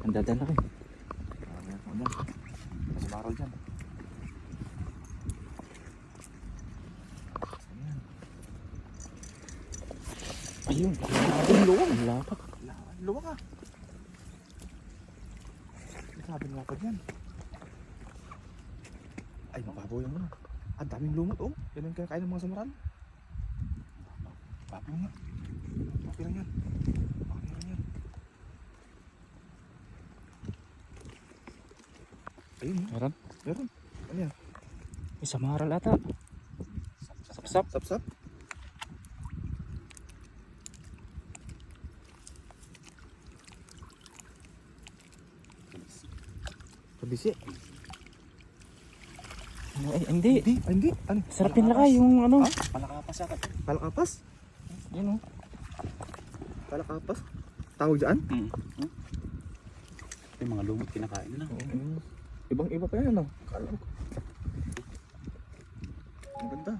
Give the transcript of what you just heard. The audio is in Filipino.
Ang dadan laki. Ayan po dyan. Mas barrel dyan. Ayan. Ayun. Ang luwag. Ang lapat. Luwag ah. Sabi ng lapad yan. Ay, mababaw yung ano. Ang daming lumot oh. Yan ang kinakain ng mga samaran. Babaw nga. Okay lang yan. Okay lang yan. Ayun oh. Meron? Meron. Ano yan? Isa maral ata. Sapsap. Sap-sap. Kabisi. Ay, hindi. Hindi. Ay, hindi. Ano? Sarap yung laka yung ano. Ah? Palakapas yata. Palakapas? Yun oh. Palakapas? Tawag dyan? Yung mga lumot kinakain nila. Oo. Ibang iba pa yan oh. Kala ko. Ang ganda.